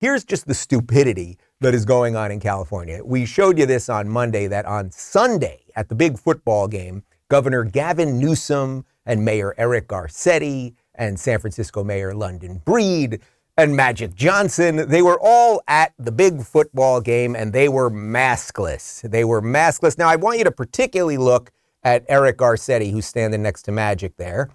Here's just the stupidity that is going on in California. We showed you this on Monday, that on Sunday at the big football game, Governor Gavin Newsom and Mayor Eric Garcetti and San Francisco Mayor London Breed and Magic Johnson, they were all at the big football game and they were maskless. They were maskless. Now, I want you to particularly look at Eric Garcetti, who's standing next to Magic there,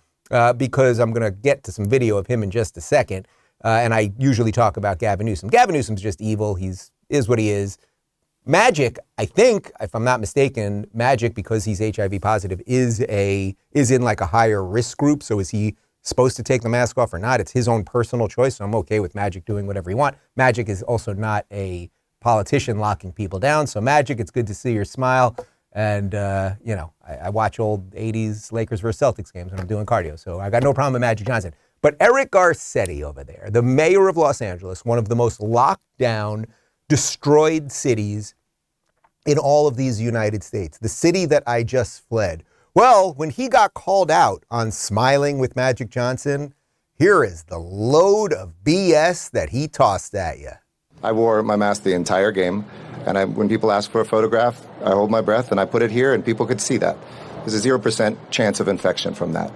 because I'm going to get to some video of him in just a second. And I usually talk about Gavin Newsom. Gavin Newsom's just evil. Is what he is. Magic, I think, if I'm not mistaken, Magic, because he's HIV positive, is in like a higher risk group. So is he supposed to take the mask off or not? It's his own personal choice. So I'm okay with Magic doing whatever he wants. Magic is also not a politician locking people down. So Magic, it's good to see your smile. And, I watch old 80s Lakers versus Celtics games when I'm doing cardio. So I got no problem with Magic Johnson. But Eric Garcetti over there, the mayor of Los Angeles, one of the most locked down, destroyed cities in all of these United States, the city that I just fled. Well, when he got called out on smiling with Magic Johnson, here is the load of BS that he tossed at you. I wore my mask the entire game, and when people ask for a photograph, I hold my breath and I put it here and people could see that. There's a 0% chance of infection from that.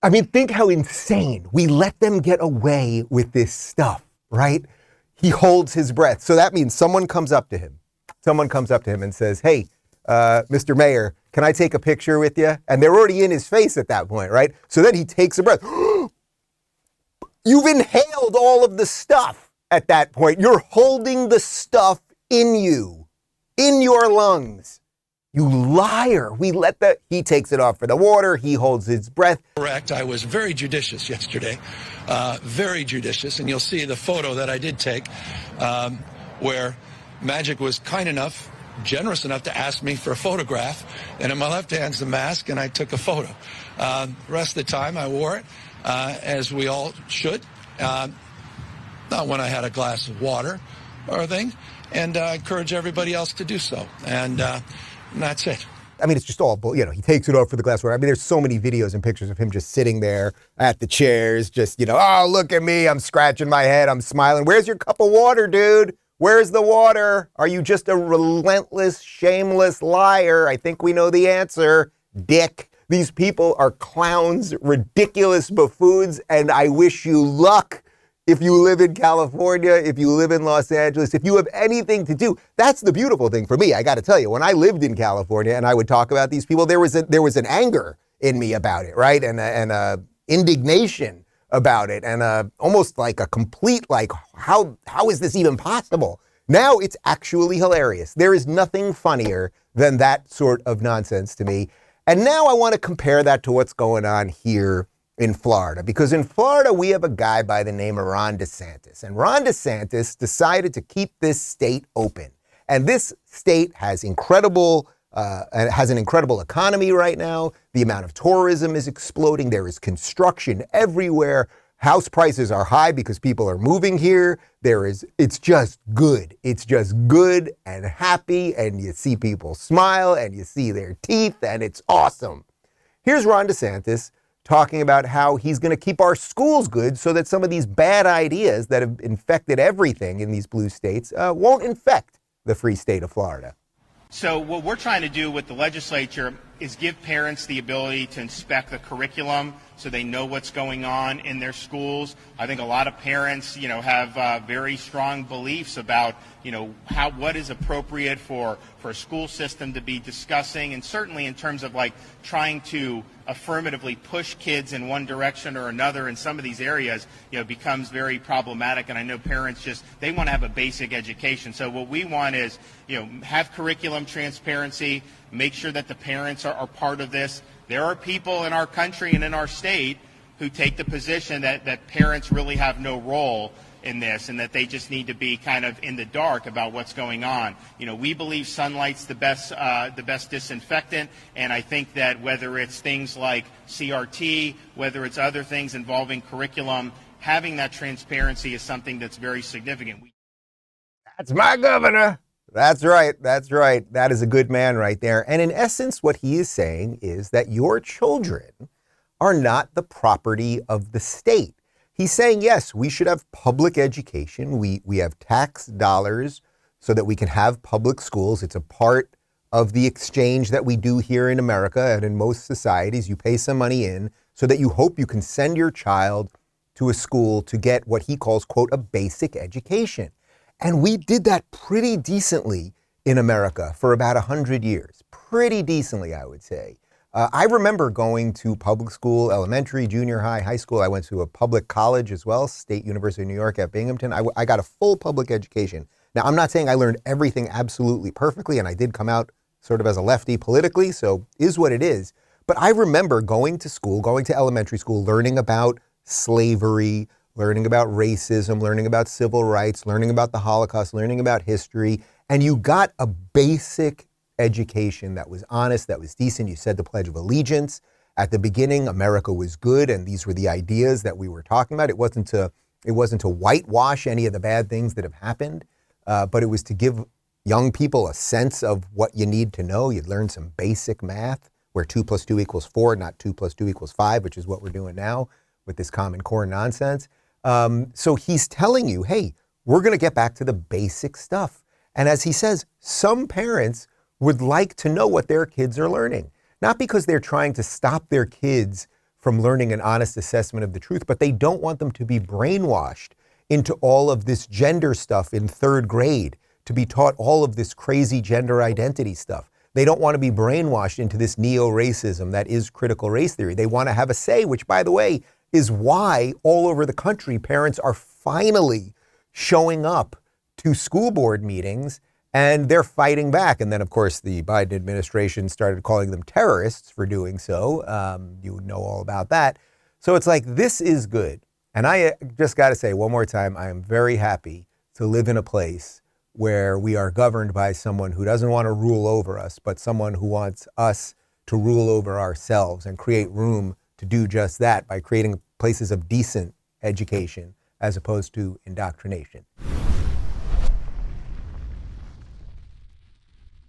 I mean, think how insane. We let them get away with this stuff, right? He holds his breath. So that means someone comes up to him and says, hey, Mr. Mayor, can I take a picture with you? And they're already in his face at that point, right? So then he takes a breath. You've inhaled all of the stuff at that point. You're holding the stuff in you, in your lungs. You liar. He takes it off for the water. He holds his breath. Correct. I was very judicious yesterday, very judicious. And you'll see the photo that I did take where Magic was kind enough, generous enough to ask me for a photograph. And in my left hand's the mask, and I took a photo. The rest of the time I wore it, as we all should. Not when I had a glass of water or a thing. And I encourage everybody else to do so. And that's it. I mean, it's just all, he takes it off for the glass of water. I mean, there's so many videos and pictures of him just sitting there at the chairs, just, oh, look at me. I'm scratching my head. I'm smiling. Where's your cup of water, dude? Where's the water? Are you just a relentless, shameless liar? I think we know the answer, dick. These people are clowns, ridiculous buffoons, and I wish you luck. If you live in California, if you live in Los Angeles, if you have anything to do, that's the beautiful thing for me. I got to tell you, when I lived in California and I would talk about these people, there was an anger in me about it, right? And a indignation about it, and almost like a complete, like, how is this even possible? Now it's actually hilarious. There is nothing funnier than that sort of nonsense to me. And now I want to compare that to what's going on here in Florida, because in Florida, we have a guy by the name of Ron DeSantis, and Ron DeSantis decided to keep this state open. And this state has an incredible economy right now. The amount of tourism is exploding. There is construction everywhere. House prices are high because people are moving here. It's just good. It's just good and happy, and you see people smile and you see their teeth, and it's awesome. Here's Ron DeSantis talking about how he's going to keep our schools good so that some of these bad ideas that have infected everything in these blue states won't infect the free state of Florida. So what we're trying to do with the legislature is give parents the ability to inspect the curriculum so they know what's going on in their schools. I think a lot of parents, have very strong beliefs about, what is appropriate for a school system to be discussing, and certainly in terms of like trying to affirmatively push kids in one direction or another in some of these areas, becomes very problematic. And I know parents they want to have a basic education. So what we want is, have curriculum transparency, make sure that the parents are part of this. There are people in our country and in our state who take the position that parents really have no role in this, and that they just need to be kind of in the dark about what's going on. We believe sunlight's the best disinfectant, and I think that whether it's things like CRT, whether it's other things involving curriculum, having that transparency is something that's very significant. That's my governor. That's right. That is a good man right there. And in essence, what he is saying is that your children are not the property of the state. He's saying, yes, we should have public education. We have tax dollars so that we can have public schools. It's a part of the exchange that we do here in America and in most societies. You pay some money in so that you hope you can send your child to a school to get what he calls, quote, a basic education. And we did that pretty decently in America for about 100 years. Pretty decently, I would say. I remember going to public school, elementary, junior high, high school. I went to a public college as well, State University of New York at Binghamton. I got a full public education. Now, I'm not saying I learned everything absolutely perfectly, and I did come out sort of as a lefty politically, so is what it is. But I remember going to school, going to elementary school, learning about slavery, learning about racism, learning about civil rights, learning about the Holocaust, learning about history, and you got a basic education that was honest, that was decent. You said the Pledge of Allegiance. At the beginning, America was good, and these were the ideas that we were talking about. It wasn't to whitewash any of the bad things that have happened, but it was to give young people a sense of what you need to know. You'd learn some basic math, where 2 + 2 = 4, not 2 + 2 = 5, which is what we're doing now with this Common Core nonsense. So he's telling you, hey, we're going to get back to the basic stuff. And as he says, some parents would like to know what their kids are learning, not because they're trying to stop their kids from learning an honest assessment of the truth, but they don't want them to be brainwashed into all of this gender stuff in 3rd grade, to be taught all of this crazy gender identity stuff. They don't want to be brainwashed into this neo-racism that is critical race theory. They want to have a say, which, by the way, is why all over the country parents are finally showing up to school board meetings and they're fighting back. And then, of course, the Biden administration started calling them terrorists for doing so. You know all about that. So it's like, this is good. And I just got to say one more time, I am very happy to live in a place where we are governed by someone who doesn't want to rule over us, but someone who wants us to rule over ourselves and create room to do just that by creating places of decent education as opposed to indoctrination.